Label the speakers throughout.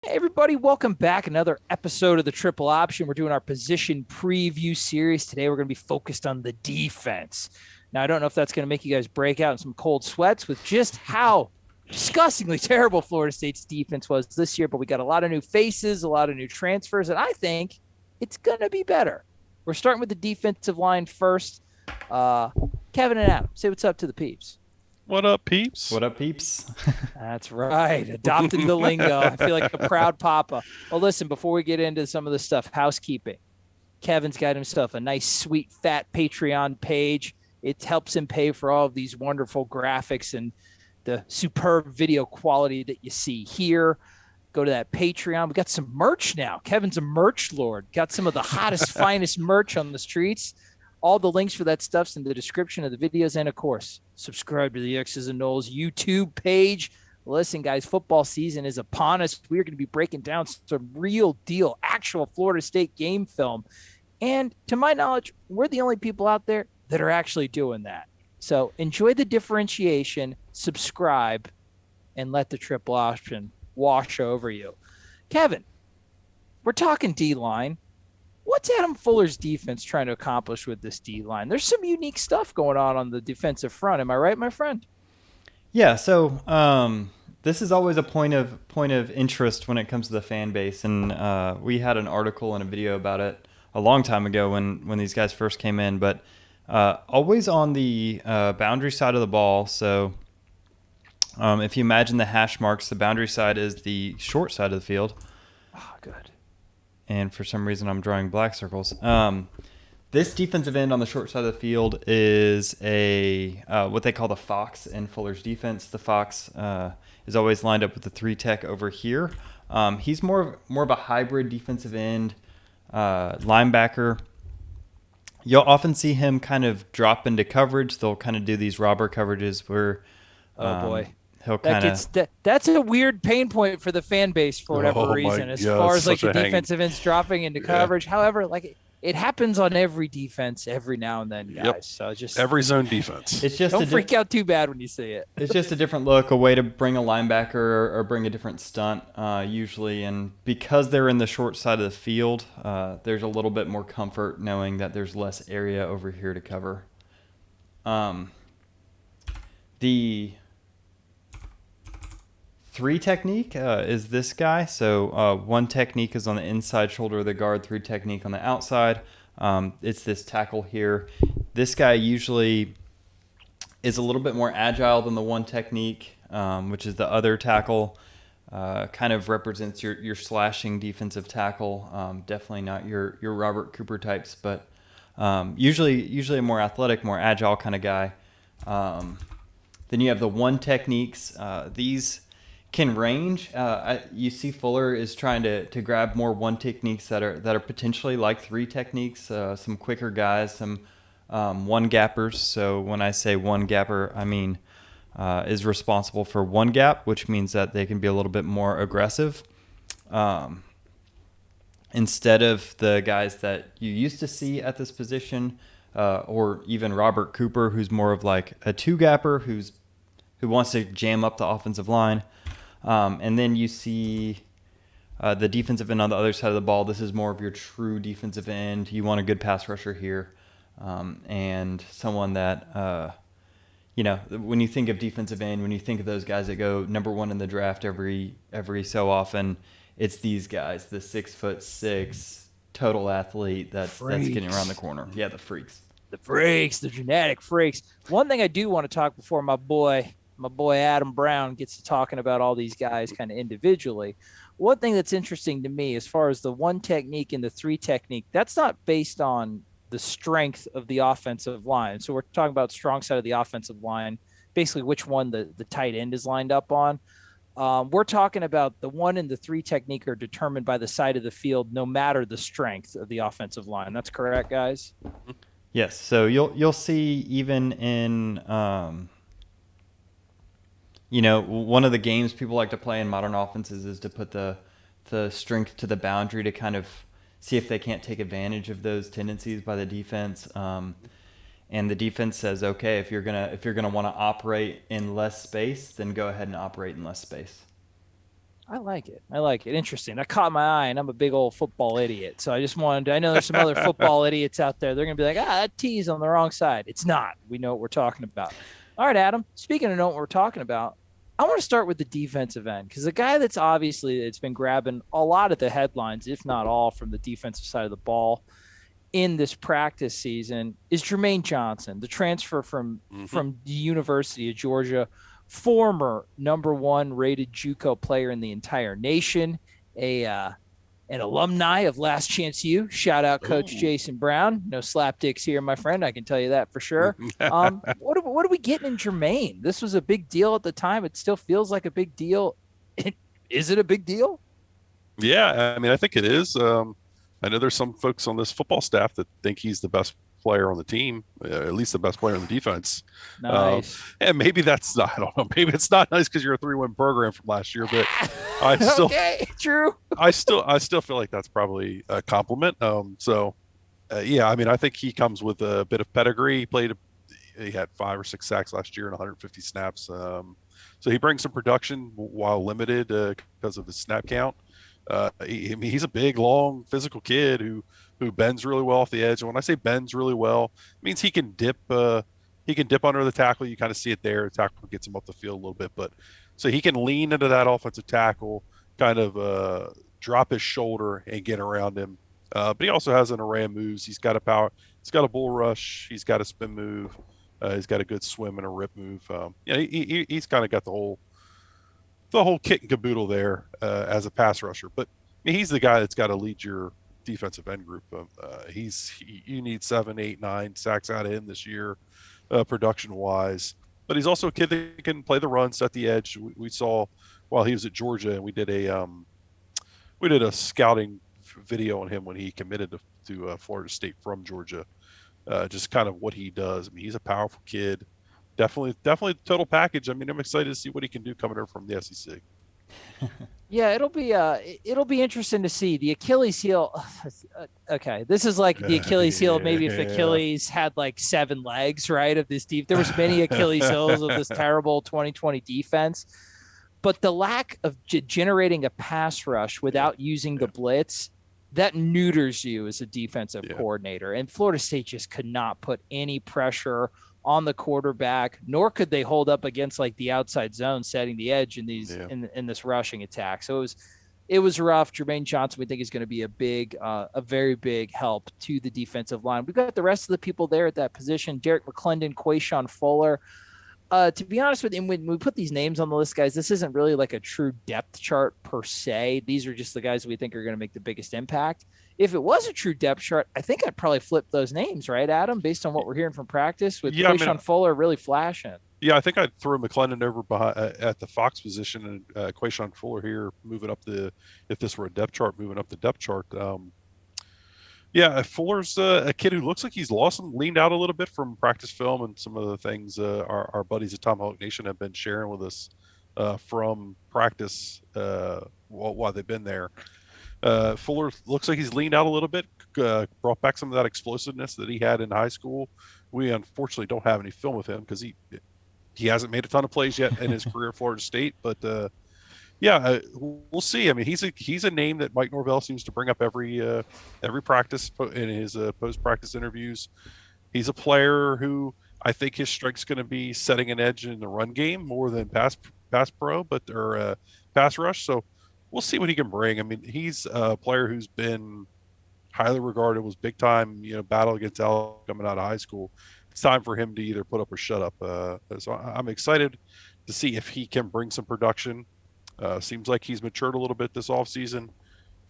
Speaker 1: Hey everybody, welcome back. Another episode of the Triple Option. We're doing our position preview series. Today we're going to be focused on the defense. Now, I don't know if that's going to make you guys break out in some cold sweats with just how disgustingly terrible Florida State's defense was this year, but we got a lot of new faces, a lot of new transfers, and I think it's going to be better. We're starting with the defensive line first. Kevin and Adam, say what's up to the peeps.
Speaker 2: What up, peeps?
Speaker 3: What up, peeps?
Speaker 1: That's right. Adopted the lingo. I feel like a proud papa. Well, listen, before we get into some of the stuff, housekeeping. Kevin's got himself a nice, sweet, fat Patreon page. It helps him pay for all of these wonderful graphics and the superb video quality that you see here. Go to that Patreon. We got some merch now. Kevin's a merch lord. Got some of the hottest, finest merch on the streets. All the links for that stuff's in the description of the videos. And, of course, subscribe to the X's and O's YouTube page. Listen, guys, football season is upon us. We're going to be breaking down some real deal, actual Florida State game film. And to my knowledge, we're the only people out there that are actually doing that. So enjoy the differentiation, subscribe, and let the triple option wash over you. Kevin, we're talking D-line. What's Adam Fuller's defense trying to accomplish with this D-line? There's some unique stuff going on the defensive front. Am I right, my friend?
Speaker 3: Yeah, so this is always a point of interest when it comes to the fan base, and we had an article and a video about it a long time ago when these guys first came in, but always on the boundary side of the ball. So if you imagine the hash marks, the boundary side is the short side of the field.
Speaker 1: Oh, good.
Speaker 3: And for some reason, I'm drawing black circles. This defensive end on the short side of the field is a what they call the Fox in Fuller's defense. The Fox is always lined up with the 3-tech over here. He's more of a hybrid defensive end linebacker. You'll often see him kind of drop into coverage. They'll kind of do these robber coverages where
Speaker 1: oh boy.
Speaker 3: He'll kind of
Speaker 1: that's a weird pain point for the fan base for whatever reason, as far as like the defensive ends dropping into coverage. However, like it happens on every defense every now and then, guys.
Speaker 2: Yep.
Speaker 1: So just
Speaker 2: every zone defense.
Speaker 3: It's just
Speaker 1: don't freak out too bad when you see it.
Speaker 3: It's just a different look, a way to bring a linebacker or bring a different stunt usually. And because they're in the short side of the field, there's a little bit more comfort knowing that there's less area over here to cover. The 3 technique is this guy. So 1 technique is on the inside shoulder of the guard, 3 technique on the outside. It's this tackle here. This guy usually is a little bit more agile than the 1 technique, which is the other tackle. Kind of represents your slashing defensive tackle. Definitely not your Robert Cooper types, but usually a more athletic, more agile kind of guy. Then you have the 1 techniques. These can range. You see Fuller is trying to grab more 1 techniques that are potentially like 3 techniques, some quicker guys, some 1 gappers. So when I say 1 gapper, I mean is responsible for 1 gap, which means that they can be a little bit more aggressive. Instead of the guys that you used to see at this position, or even Robert Cooper, who's more of like a 2 gapper who wants to jam up the offensive line. And then you see the defensive end on the other side of the ball. This is more of your true defensive end. You want a good pass rusher here, and someone that, when you think of defensive end, when you think of those guys that go number 1 in the draft every so often, it's these guys, the 6'6" total athlete that's getting around the corner. Yeah, the freaks.
Speaker 1: The freaks, the genetic freaks. One thing I do want to talk before my boy Adam Brown gets to talking about all these guys kind of individually. One thing that's interesting to me as far as the 1 technique and the 3 technique, that's not based on the strength of the offensive line. So we're talking about strong side of the offensive line, basically which one the tight end is lined up on. We're talking about the 1 and the 3 technique are determined by the side of the field, no matter the strength of the offensive line. That's correct, guys?
Speaker 3: Yes. So you'll see even in one of the games people like to play in modern offenses is to put the strength to the boundary to kind of see if they can't take advantage of those tendencies by the defense. And the defense says, okay, if you're gonna want to operate in less space, then go ahead and operate in less space.
Speaker 1: I like it. I like it. Interesting. That caught my eye, and I'm a big old football idiot. So I just wanted to, I know there's some other football idiots out there. They're going to be like, that T's on the wrong side. It's not. We know what we're talking about. All right, Adam. Speaking of knowing what we're talking about, I want to start with the defensive end because the guy that's obviously it's been grabbing a lot of the headlines, if not all, from the defensive side of the ball in this practice season is Jermaine Johnson, the transfer from the University of Georgia, former number 1 rated JUCO player in the entire nation, an alumni of Last Chance U. Shout out Coach Jason Brown. No slapdicks here, my friend. I can tell you that for sure. What are we getting in Jermaine? This was a big deal at the time. It still feels like a big deal. Is it a big deal?
Speaker 2: Yeah, I mean, I think it is. I know there's some folks on this football staff that think he's the best player on the team, at least the best player on the defense.
Speaker 1: Nice.
Speaker 2: And maybe that's not, I don't know. Maybe it's not nice because you're a 3-win program from last year, but I still,
Speaker 1: okay, true.
Speaker 2: I still feel like that's probably a compliment. Yeah, I mean, I think he comes with a bit of pedigree. He had 5 or 6 sacks last year and 150 snaps. So he brings some production while limited because of his snap count. He's a big, long, physical kid who bends really well off the edge. And when I say bends really well, it means he can dip under the tackle. You kind of see it there. The tackle gets him up the field a little bit, but so he can lean into that offensive tackle, kind of drop his shoulder and get around him. But he also has an array of moves. He's got a bull rush. He's got a spin move. He's got a good swim and a rip move. He's kind of got the whole kit and caboodle there as a pass rusher. But he's the guy that's got to lead your defensive end group. You need 7, 8, 9 sacks out of him this year, production wise. But he's also a kid that can play the run, set the edge. We saw while he was at Georgia, and we did a scouting video on him when he committed to Florida State from Georgia. Just kind of what he does. I mean, he's a powerful kid. Definitely the total package. I mean, I'm excited to see what he can do coming over from the SEC.
Speaker 1: Yeah, it'll be interesting to see the Achilles heel. Okay, this is like the Achilles heel. Maybe if Achilles had like 7 legs, right? Of this deep, there was many Achilles heels of this terrible 2020 defense. But the lack of generating a pass rush without using the blitz, that neuters you as a defensive coordinator. And Florida State just could not put any pressure on the quarterback, nor could they hold up against like the outside zone setting the edge in these in this rushing attack. So it was rough. Jermaine Johnson, we think, is going to be a very big help to the defensive line. We've got the rest of the people there at that position: Derek McClendon, Quayshawn Fuller. To be honest with you, when we put these names on the list, guys, this isn't really like a true depth chart per se. These are just the guys we think are going to make the biggest impact. If it was a true depth chart, I think I'd probably flip those names, right, Adam, based on what we're hearing from practice with Quayshawn Fuller really flashing.
Speaker 2: Yeah, I think I'd throw McClendon over behind, at the Fox position, and Quayshawn Fuller here moving up if this were a depth chart, moving up the depth chart. Fuller's a kid who looks like he's leaned out a little bit from practice film and some of the things our buddies at Tomahawk Nation have been sharing with us from practice while they've been there. Fuller looks like he's leaned out a little bit, brought back some of that explosiveness that he had in high school. We unfortunately don't have any film of him because he hasn't made a ton of plays yet in his career at Florida State, but we'll see. I mean, he's a name that Mike Norvell seems to bring up every practice in his post-practice interviews. He's a player who I think his strength's going to be setting an edge in the run game more than pass rush. So we'll see what he can bring. I mean, he's a player who's been highly regarded, was big time, battle against Alabama coming out of high school. It's time for him to either put up or shut up. So I'm excited to see if he can bring some production. Seems like he's matured a little bit this offseason,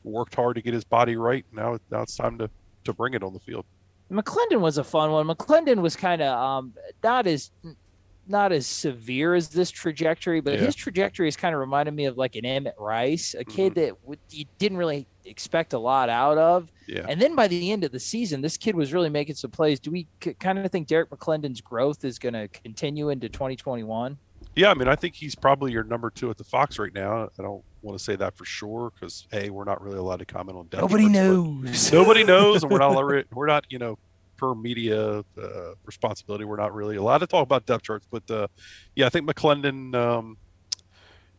Speaker 2: worked hard to get his body right. Now it's time to bring it on the field.
Speaker 1: McClendon was a fun one. McClendon was kind of not as severe as this trajectory, but his trajectory is kind of reminded me of like an Emmett Rice, a kid that you didn't really expect a lot out of. Yeah. And then by the end of the season, this kid was really making some plays. Do we kind of think Derek McClendon's growth is going to continue into 2021?
Speaker 2: Yeah, I mean, I think he's probably your number 2 at the Fox right now. I don't want to say that for sure because we're not really allowed to comment on depth.
Speaker 1: Nobody knows,
Speaker 2: and we're not, per media responsibility, we're not really allowed to talk about depth charts. But I think McClendon,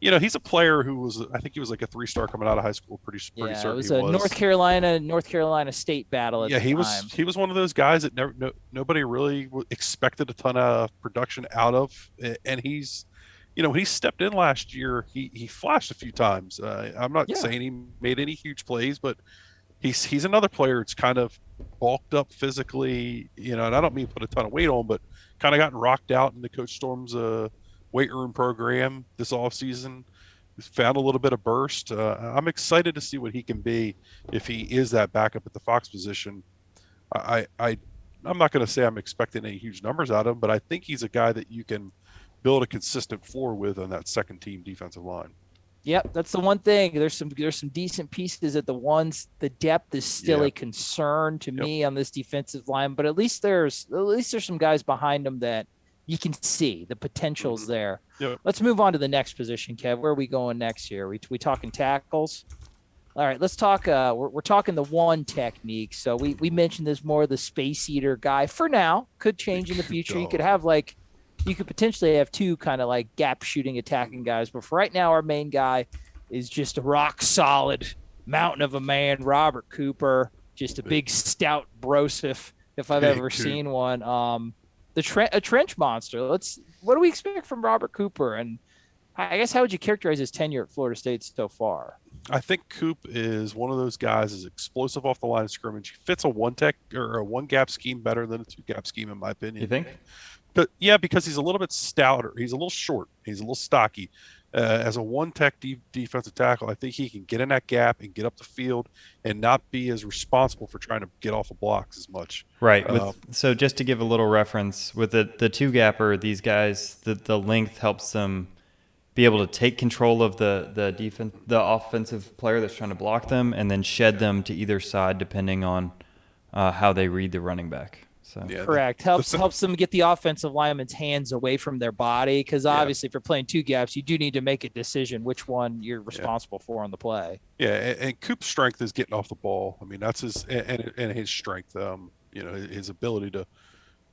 Speaker 2: he's a player who was, I think he was like a 3-star coming out of high school. Pretty certain
Speaker 1: it was
Speaker 2: he
Speaker 1: a
Speaker 2: was.
Speaker 1: North Carolina State battle at the time.
Speaker 2: He was one of those guys that nobody really expected a ton of production out of, and he's, when he stepped in last year, he flashed a few times. I'm not saying he made any huge plays, but he's another player that's kind of bulked up physically, and I don't mean put a ton of weight on, but kind of gotten rocked out into Coach Storm's weight room program this offseason. He's found a little bit of burst. I'm excited to see what he can be if he is that backup at the Fox position. I'm not going to say I'm expecting any huge numbers out of him, but I think he's a guy that you can build a consistent floor with on that second team defensive line.
Speaker 1: Yep, that's the one thing. There's some decent pieces at the ones. The depth is still a concern to me on this defensive line, but at least there's some guys behind them that you can see the potential's there.
Speaker 2: Yep.
Speaker 1: Let's move on to the next position, Kev. Where are we going next here? We talking tackles? All right, let's talk. We're talking the one technique. So we mentioned this more the space eater guy for now. Could change in the future. You could potentially have two kind of like gap shooting attacking guys, but for right now, our main guy is just a rock solid mountain of a man, Robert Cooper, just a big stout brosif if I've ever seen one. A trench monster. What do we expect from Robert Cooper? And I guess how would you characterize his tenure at Florida State so far?
Speaker 2: I think Coop is one of those guys is explosive off the line of scrimmage. He fits a one tech or a one gap scheme better than a two gap scheme, in my opinion.
Speaker 3: You think?
Speaker 2: But yeah, because he's a little bit stouter. He's a little short. He's a little stocky. As a one tech defensive tackle, I think he can get in that gap and get up the field and not be as responsible for trying to get off of blocks as much.
Speaker 3: Right. So just to give a little reference, with the two gapper, these guys, the length helps them be able to take control of the defense, the offensive player that's trying to block them, and then shed them to either side depending on how they read the running back. So.
Speaker 2: Yeah,
Speaker 1: correct. Helps them get the offensive lineman's hands away from their body, because obviously if you're playing two gaps, you do need to make a decision which one you're responsible for on the play.
Speaker 2: Yeah, and Coop's strength is getting off the ball. I mean, that's his and his strength. His ability to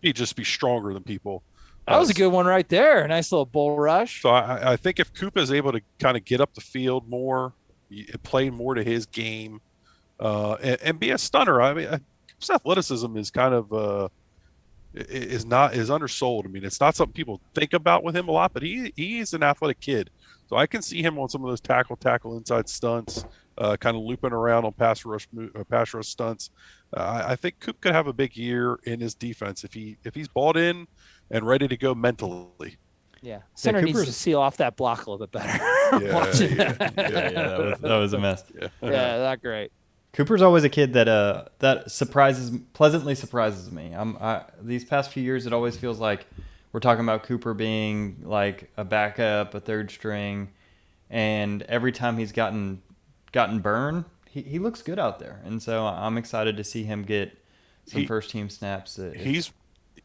Speaker 2: be stronger than people.
Speaker 1: That was a good one right there. A nice little bull rush.
Speaker 2: So I think if Coop is able to kind of get up the field more, play more to his game, and be a stunner. I mean, Coop's athleticism is kind of is undersold. I mean, it's not something people think about with him a lot, but he's an athletic kid. So I can see him on some of those tackle inside stunts, kind of looping around on pass rush stunts. I think Coop could have a big year in his defense if he's bought in and ready to go mentally.
Speaker 1: Yeah, center needs to seal off that block a little bit better.
Speaker 3: That was a mess.
Speaker 1: Yeah, not great.
Speaker 3: Cooper's always a kid that pleasantly surprises me. These past few years, it always feels like we're talking about Cooper being like a backup, a third string, and every time he's gotten burned, he looks good out there. And so I'm excited to see him get some first team snaps.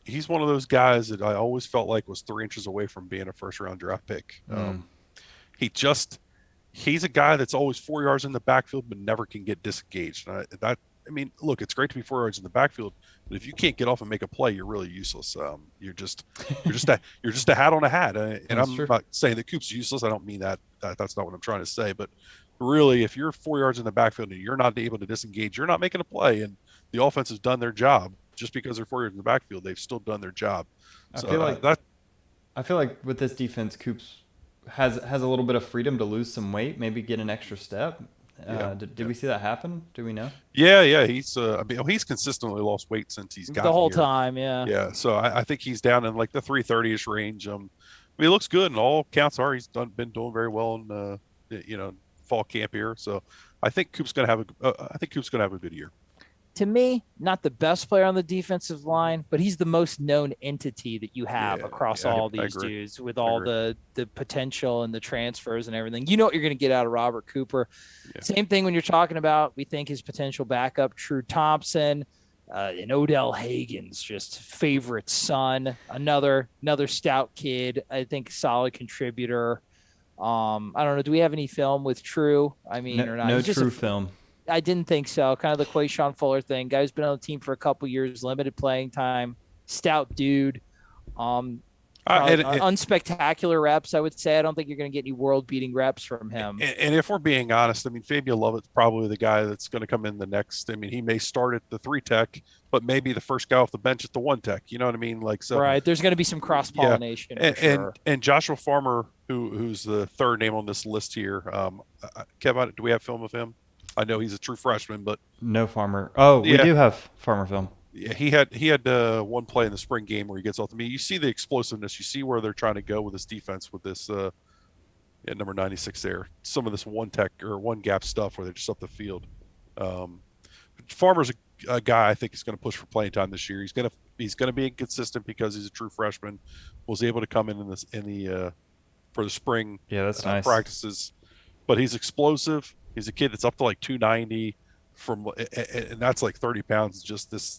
Speaker 2: He's one of those guys that I always felt like was 3 inches away from being a first round draft pick. He's a guy that's always 4 yards in the backfield, but never can get disengaged. Look, it's great to be 4 yards in the backfield, but if you can't get off and make a play, you're really useless. You're just a hat on a hat. And I'm not saying that Coop's useless. I don't mean that. That's not what I'm trying to say. But really, if you're 4 yards in the backfield and you're not able to disengage, you're not making a play. And the offense has done their job. Just because they're 4 yards in the backfield, they've still done their job.
Speaker 3: I feel like with this defense, Coops has a little bit of freedom to lose some weight, maybe get an extra step. Did we see that happen? Do we know?
Speaker 2: Yeah. He's consistently lost weight since he's got
Speaker 1: the whole
Speaker 2: here.
Speaker 1: time. Yeah.
Speaker 2: Yeah. So I think he's down in like the 330-ish range. He looks good, and all counts are he's been doing very well in fall camp here. So I think Coop's gonna have a good year.
Speaker 1: To me, not the best player on the defensive line, but he's the most known entity that you have across all these dudes with all the potential and the transfers and everything. You know what you're going to get out of Robert Cooper. Yeah. Same thing when you're talking about, we think his potential backup, True Thompson, and Odell Haggins, just favorite son, another stout kid, I think solid contributor. I don't know. Do we have any film with True? Or not?
Speaker 3: No True film.
Speaker 1: I didn't think so. Kind of the Quayshawn Fuller thing. Guy's been on the team for a couple years, limited playing time, stout dude. Unspectacular reps, I would say. I don't think you're going to get any world-beating reps from him.
Speaker 2: And if we're being honest, I mean, Fabian Lovett's probably the guy that's going to come in the next. I mean, he may start at the 3 tech, but maybe the first guy off the bench at the 1 tech. You know what I mean? Like, so
Speaker 1: right. There's going to be some cross-pollination.
Speaker 2: Yeah. And Joshua Farmer, who's the third name on this list here. Kevin, do we have film of him? I know he's a true freshman, but
Speaker 3: no Farmer. Oh, we do have Farmer film.
Speaker 2: Yeah, he had one play in the spring game where he gets off the. I mean, you see the explosiveness. You see where they're trying to go with this defense with this number 96 there. Some of this 1 tech or 1 gap stuff where they're just up the field. Farmer's a guy I think is going to push for playing time this year. He's going to be inconsistent because he's a true freshman. Was able to come in the for the spring
Speaker 3: that's nice.
Speaker 2: Practices, but he's explosive. He's a kid that's up to like 290. And that's like 30 pounds just this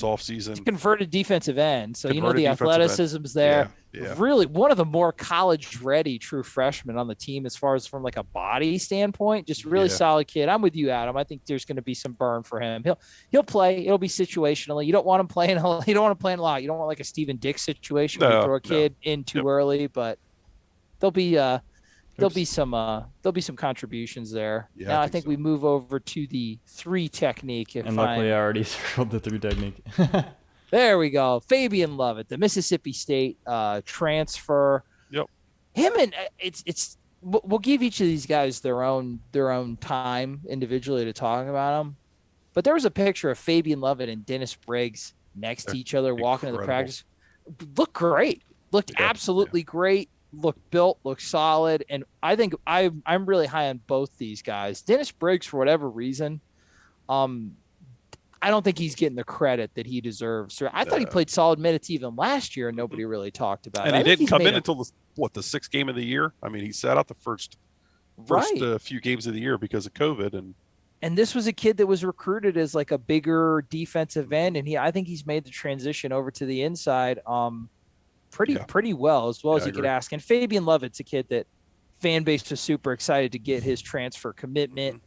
Speaker 2: off season.
Speaker 1: Converted defensive end, so the athleticism's there.
Speaker 2: Yeah.
Speaker 1: Really one of the more college ready true freshmen on the team as far as from like a body standpoint. Just really solid kid. I'm with you, Adam. I think there's going to be some burn for him. He'll play. It'll be situationally. You don't want him playing. You don't want him playing a lot. You don't want like a Steven Dix situation where you throw a kid in too early. But there'll be some contributions there.
Speaker 2: Yeah,
Speaker 1: now I think we move over to the 3 technique.
Speaker 3: And luckily I already circled the 3 technique.
Speaker 1: There we go. Fabian Love, the Mississippi State transfer.
Speaker 2: Yep.
Speaker 1: Him and we'll give each of these guys their own time individually to talk about them. But there was a picture of Fabian Love and Dennis Briggs next to each other walking to the practice. Looked great. Looked absolutely great. Looked built, looked solid, and I think I'm really high on both these guys. Dennis Briggs, for whatever reason, I don't think he's getting the credit that he deserves. I thought he played solid minutes even last year, and nobody really talked about it.
Speaker 2: And he didn't come in until the 6th game of the year. I mean, he sat out the first few games of the year because of COVID,
Speaker 1: and this was a kid that was recruited as like a bigger defensive end, and I think he's made the transition over to the inside. Pretty well as you could ask. And Fabian Lovett's a kid that fan base was super excited to get his transfer commitment,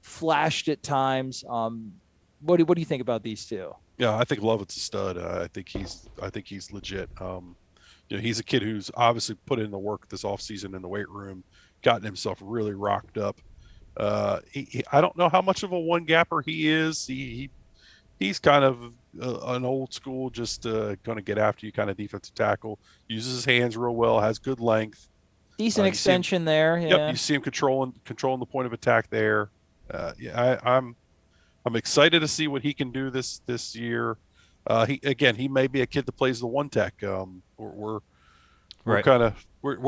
Speaker 1: flashed at times. What do you think about these two?
Speaker 2: Yeah, I think Lovett's a stud. I think he's legit. He's a kid who's obviously put in the work this offseason in the weight room, gotten himself really rocked up. I don't know how much of a 1 gapper he is. He's kind of an old school, just going to get after you kind of defensive tackle. Uses his hands real well, has good length.
Speaker 1: Decent extension there. Yeah.
Speaker 2: Yep, you see him controlling the point of attack there. I'm excited to see what he can do this year. He may be a kid that plays the 1 tech. We're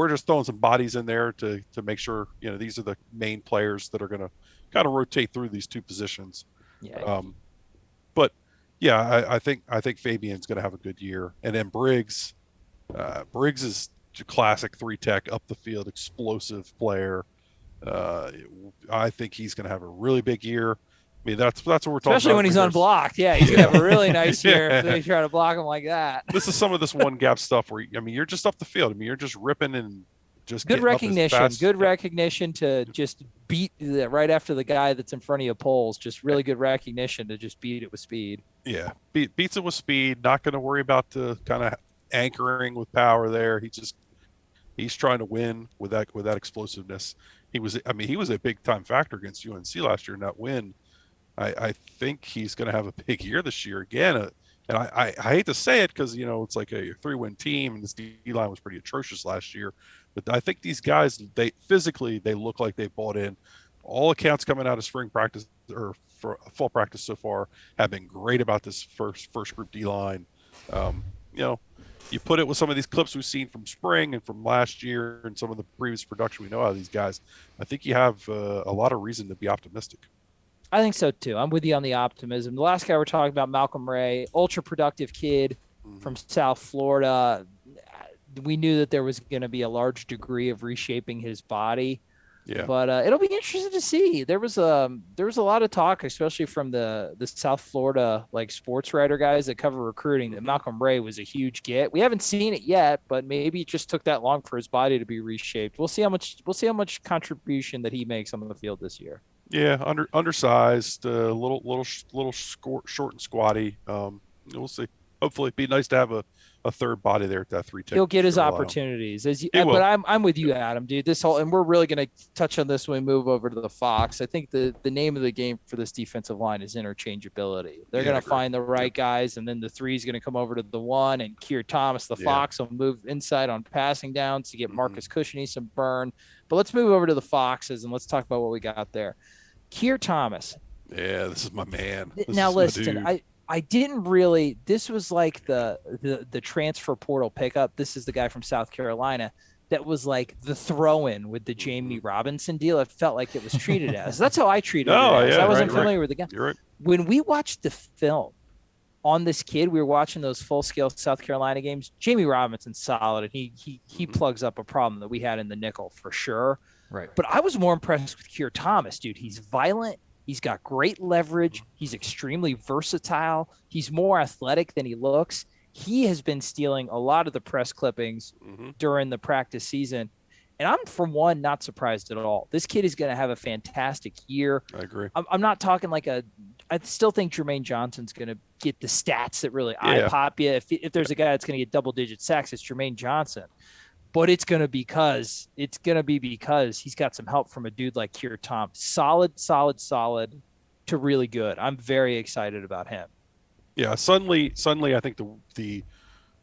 Speaker 2: just throwing some bodies in there to make sure these are the main players that are going to kind of rotate through these 2 positions.
Speaker 1: Yeah.
Speaker 2: But yeah, I think Fabian's going to have a good year, and then Briggs is a classic 3 tech up the field, explosive player. I think he's going to have a really big year. I mean, that's what we're talking about.
Speaker 1: Especially when he's unblocked. Yeah, he's going to have a really nice year if they try to block him like that.
Speaker 2: This is some of this 1 gap stuff where you're just up the field. I mean, you're just ripping and just
Speaker 1: good recognition to just beat right after the guy that's in front of you pulls. Just really good recognition to just beat it with speed.
Speaker 2: Yeah, beats it with speed. Not going to worry about the kind of anchoring with power there. He's trying to win with that explosiveness. He was a big time factor against UNC last year in that win. I think he's going to have a big year this year again. And I hate to say it because it's like a 3-win team, and this D line was pretty atrocious last year. But I think these guys, they look like they bought in. All accounts coming out of spring practice or for fall practice so far have been great about this first group D line. You put it with some of these clips we've seen from spring and from last year and some of the previous production we know out of these guys. I think you have a lot of reason to be optimistic.
Speaker 1: I think so too. I'm with you on the optimism. The last guy we're talking about, Malcolm Ray, ultra productive kid from South Florida. We knew that there was going to be a large degree of reshaping his body.
Speaker 2: Yeah.
Speaker 1: But it'll be interesting to see. There was a lot of talk, especially from the South Florida sports writer guys that cover recruiting, that Malcolm Ray was a huge get. We haven't seen it yet, but maybe it just took that long for his body to be reshaped. We'll see how much contribution that he makes on the field this year.
Speaker 2: Yeah, undersized, little short and squatty. We'll see. hopefully it'd be nice to have a third body there at that 3 tech.
Speaker 1: He'll get his opportunities.
Speaker 2: But
Speaker 1: I'm with you, Adam, dude. And we're really going to touch on this when we move over to the Fox. I think the name of the game for this defensive line is interchangeability. They're going to find the right guys, and then the 3 is going to come over to the 1, and Keir Thomas, the Fox, will move inside on passing downs to get Marcus Cushney some burn. But let's move over to the Foxes, and let's talk about what we got there. Keir Thomas.
Speaker 2: Yeah, this is my man.
Speaker 1: Now listen, I didn't really. This was like the transfer portal pickup. This is the guy from South Carolina that was like the throw-in with the Jamie Robinson deal. It felt like it was treated as. That's how I treated it. I wasn't familiar with the guy.
Speaker 2: You're right.
Speaker 1: When we watched the film on this kid, we were watching those full-scale South Carolina games. Jamie Robinson's solid, and he plugs up a problem that we had in the nickel for sure.
Speaker 3: Right.
Speaker 1: But I was more impressed with Keir Thomas, dude. He's violent. He's got great leverage. He's extremely versatile. He's more athletic than he looks. He has been stealing a lot of the press clippings during the practice season. And I'm, for one, not surprised at all. This kid is going to have a fantastic year.
Speaker 2: I agree.
Speaker 1: I'm not talking I still think Jermaine Johnson's going to get the stats that really eye pop you. If there's a guy that's going to get double-digit sacks, it's Jermaine Johnson. But it's going to be because he's got some help from a dude like Keir Thomas. Solid to really good. I'm very excited about him.
Speaker 2: Yeah, suddenly I think the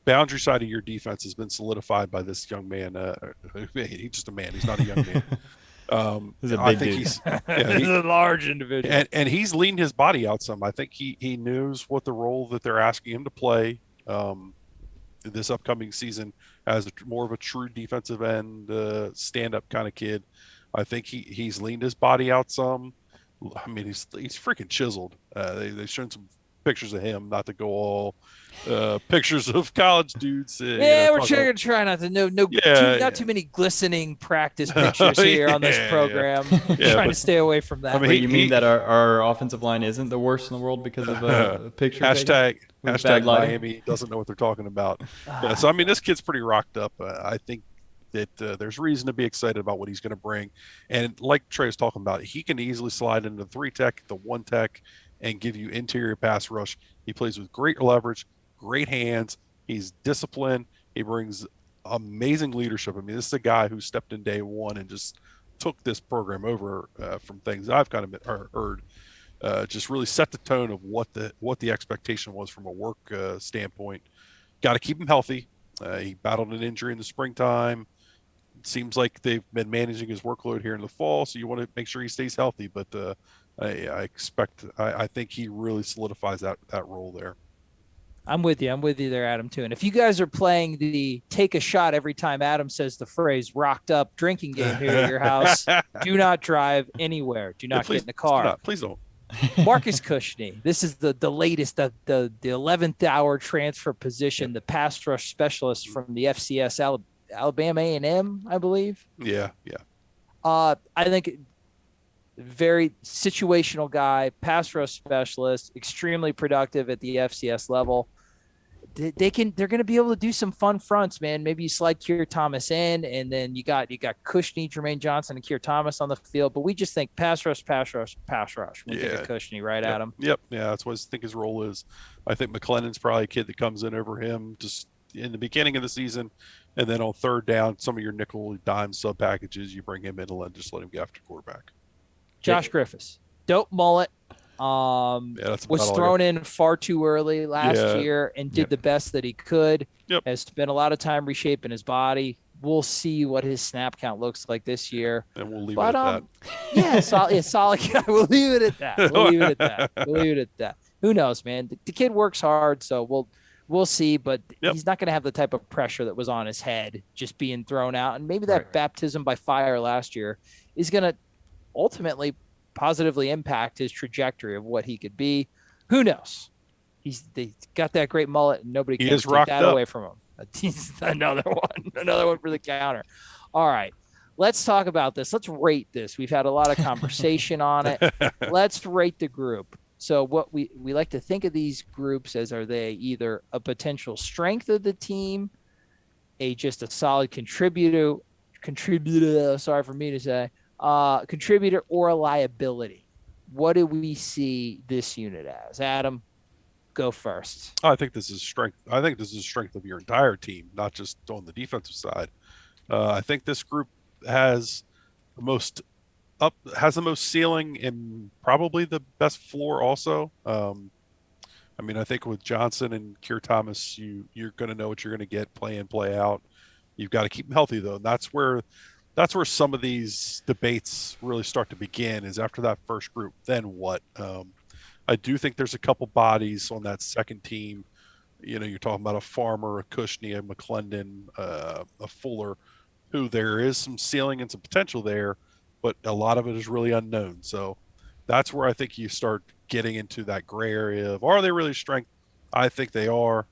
Speaker 2: boundary side of your defense has been solidified by this young man. He's just a man. He's not a young man.
Speaker 3: He's a big
Speaker 2: I think
Speaker 3: dude.
Speaker 2: he's
Speaker 1: a large individual.
Speaker 2: And he's leaned his body out some. I think he knows what the role that they're asking him to play this upcoming season as more of a true defensive end, stand-up kind of kid. I think he's leaned his body out some. I mean, he's freaking chiseled. They've shown some pictures of him, not to go all pictures of college dudes.
Speaker 1: We're going to try not to not too many glistening practice pictures here on this program. Trying to stay away from that.
Speaker 3: I mean, you mean that our offensive line isn't the worst in the world because of a picture?
Speaker 2: Hashtag Miami doesn't know what they're talking about. So I mean, this kid's pretty rocked up. I think that there's reason to be excited about what he's going to bring. And like Trey was talking about, he can easily slide into the 3 tech, the 1 tech, and give you interior pass rush. He plays with great leverage, great hands. He's disciplined. He brings amazing leadership. I mean, this is a guy who stepped in day one and just took this program over from things I've kind of heard. Just really set the tone of what the expectation was from a work standpoint. Got to keep him healthy. He battled an injury in the springtime. It seems like they've been managing his workload here in the fall, so you want to make sure he stays healthy. But I think he really solidifies that role there.
Speaker 1: I'm with you there, Adam, too. And if you guys are playing the take a shot every time Adam says the phrase rocked up drinking game here at your house, do not drive anywhere. Do not get in the car.
Speaker 2: Please don't.
Speaker 1: Marcus Cushney. This is the latest, the 11th hour transfer position, the pass rush specialist from the FCS Alabama A&M, I believe.
Speaker 2: Yeah.
Speaker 1: I think very situational guy, pass rush specialist, extremely productive at the FCS level. They're going to be able to do some fun fronts, man. Maybe you slide Keir Thomas in, and then you got Cushney, Jermaine Johnson, and Keir Thomas on the field. But we just think pass rush. We think of Cushney, right, Adam?
Speaker 2: Yep. Yeah, that's what I think his role is. I think McClellan's probably a kid that comes in over him just in the beginning of the season, and then on third down, some of your nickel dime sub packages, you bring him in and just let him go after quarterback.
Speaker 1: Josh Griffis, dope mullet. Was thrown in far too early last year and did the best that he could. Has spent a lot of time reshaping his body. We'll see what his snap count looks like this year.
Speaker 2: And we'll leave it at
Speaker 1: that. Solid guy. We'll leave it at that. Who knows, man? The kid works hard, so we'll see. But he's not going to have the type of pressure that was on his head just being thrown out. And maybe that baptism by fire last year is going to ultimately positively impact his trajectory of what he could be. Who knows? They got that great mullet, and nobody can take that away from him. He's another one for the counter. All right, let's talk about this. Let's rate this. We've had a lot of conversation on it. Let's rate the group. So what we like to think of these groups as, are they either a potential strength of the team, just a solid contributor, sorry for me to say, contributor, or a liability? What do we see this unit as? Adam, go first.
Speaker 2: I think this is strength. I think this is strength of your entire team, not just on the defensive side. I think this group has the most ceiling and probably the best floor also. I mean, I think with Johnson and Keir Thomas, you're going to know what you're going to get play in, play out. You've got to keep them healthy though. And that's where some of these debates really start to begin, is after that first group, then what? I do think there's a couple bodies on that second team. You know, you're talking about a Farmer, a Cushney, a McClendon, a Fuller, who there is some ceiling and some potential there, but a lot of it is really unknown. So that's where I think you start getting into that gray area of, are they really strength? I think they are.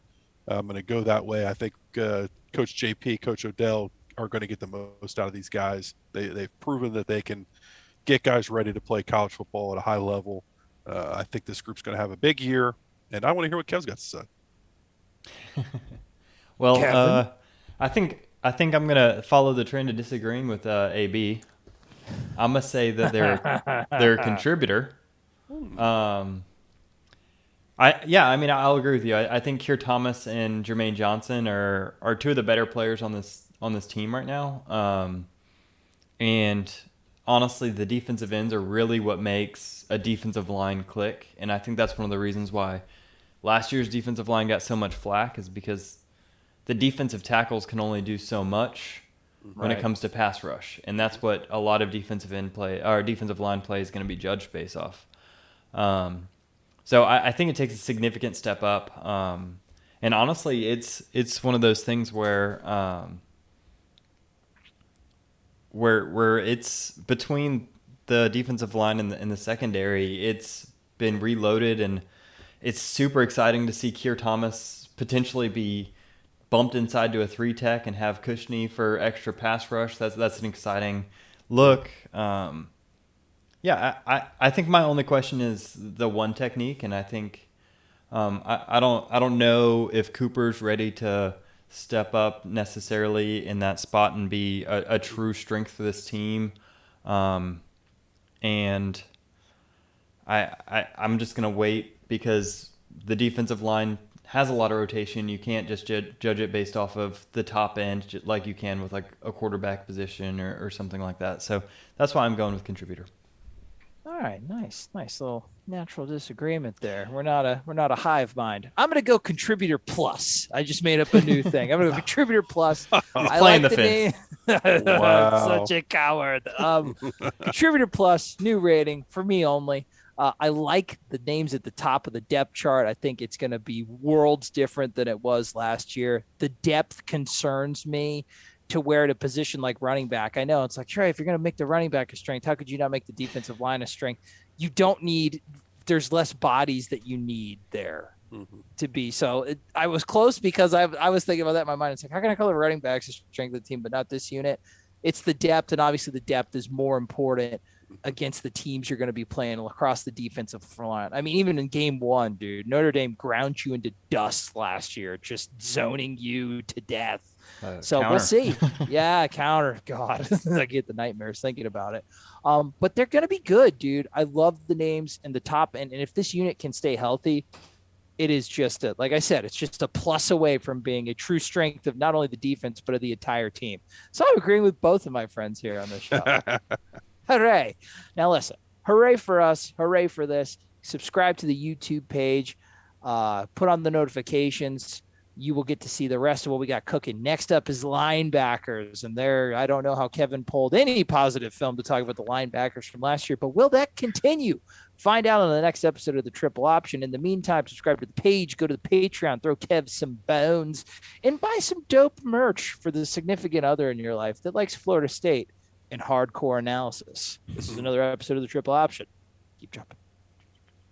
Speaker 2: I'm going to go that way. I think Coach JP, Coach Odell are going to get the most out of these guys. They've proven that they can get guys ready to play college football at a high level. I think this group's going to have a big year, and I want to hear what Kev's got to say.
Speaker 3: Well, I think I'm going to follow the trend of disagreeing with AB. I'm going to say that they're a contributor. I'll agree with you. I think Keir Thomas and Jermaine Johnson are two of the better players on this team right now. And honestly, the defensive ends are really what makes a defensive line click. And I think that's one of the reasons why last year's defensive line got so much flack, is because the defensive tackles can only do so much when it comes to pass rush. And that's what a lot of defensive line play is going to be judged based off. So I think it takes a significant step up. And honestly, it's one of those things where it's between the defensive line and the secondary, it's been reloaded, and it's super exciting to see Keir Thomas potentially be bumped inside to a 3-tech and have Cushney for extra pass rush. That's an exciting look. I think my only question is the one technique, and I think I don't know if Cooper's ready to step up necessarily in that spot and be a true strength for this team. And I'm just gonna wait, because the defensive line has a lot of rotation. You can't just judge it based off of the top end like you can with like a quarterback position or something like that. So that's why I'm going with contributor.
Speaker 1: All right, nice little natural disagreement there. We're not a hive mind. I'm gonna go contributor plus. I just made up a new thing. I'm gonna go contributor plus. I
Speaker 3: playing
Speaker 1: like
Speaker 3: the
Speaker 1: name.
Speaker 2: Wow.
Speaker 1: Such a coward. Contributor plus, new rating for me only. I like the names at the top of the depth chart. I think it's going to be worlds different than it was last year. The depth concerns me to where at a position like running back. I know it's like, Trey, if you're going to make the running back a strength, how could you not make the defensive line a strength? You don't need – there's less bodies that you need there to be. So I was close, because I was thinking about that in my mind. It's like, how can I call the running backs a strength of the team but not this unit? It's the depth, and obviously the depth is more important against the teams you're going to be playing across the defensive front. I mean, even in game one, dude, Notre Dame ground you into dust last year, just zoning you to death. So
Speaker 3: Counter.
Speaker 1: we'll see. Yeah, counter. God, I get the nightmares thinking about it. But they're going to be good, dude. I love the names and the top end. And if this unit can stay healthy, it is just like I said, it's just a plus away from being a true strength of not only the defense, but of the entire team. So I'm agreeing with both of my friends here on this show. Hooray. Now listen, hooray for us. Hooray for this. Subscribe to the YouTube page. Put on the notifications. You will get to see the rest of what we got cooking. Next up is linebackers. And I don't know how Kevin pulled any positive film to talk about the linebackers from last year, but will that continue? Find out on the next episode of the Triple Option. In the meantime, subscribe to the page, go to the Patreon, throw Kev some bones, and buy some dope merch for the significant other in your life that likes Florida State and hardcore analysis. This is another episode of the Triple Option. Keep jumping.